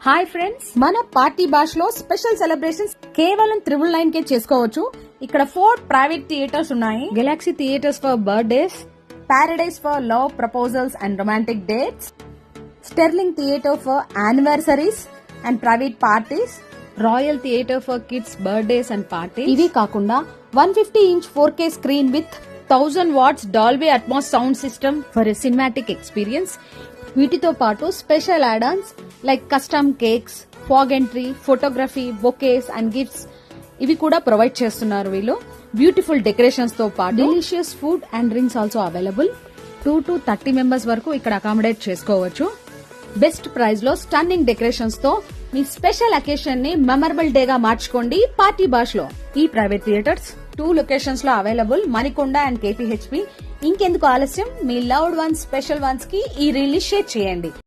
Hi friends, మన party భాషలో special celebrations కేవలం 999 కే చేసుకోవచ్చు. ఇక్కడ 4 ప్రైవేట్ థియేటర్స్ ఉన్నాయి. Galaxy theatres for birthdays, paradise for love proposals and romantic dates, sterling theatre for anniversaries and private parties, royal theatre for kids birthdays and party. ఇవి కాకుండా 150-inch 4K screen with 1000 watts Dolby Atmos sound system for a cinematic experience. వీటితో పాటు special add-Ann's like custom cakes, fog entry, photography, bouquets and gifts ఇవి కూడా provide చేస్తున్నారు వీళ్ళు. Beautiful decorations తో పాటు delicious food and drinks also available. 2 to 30 members వరకు ఇక్కడ అకామిడేట్ చేసుకోవచ్చు. బెస్ట్ ప్రైస్ లో స్టన్నింగ్ డెకరేషన్స్ తో మీ స్పెషల్ అకేషన్ ని మెమరబుల్ డే గా మార్చుకోండి పార్టీ భాషలో. ఈ ప్రైవేట్ థియేటర్స్ 2 లొకేషన్స్ లో అవైలబుల్, మణికొండ అండ్ KPHP. ఇంకెందుకు ఆలస్యం, మీ లవ్డ్ వన్స్, స్పెషల్ వన్స్ కి ఈ రీల్ ని షేర్ చేయండి.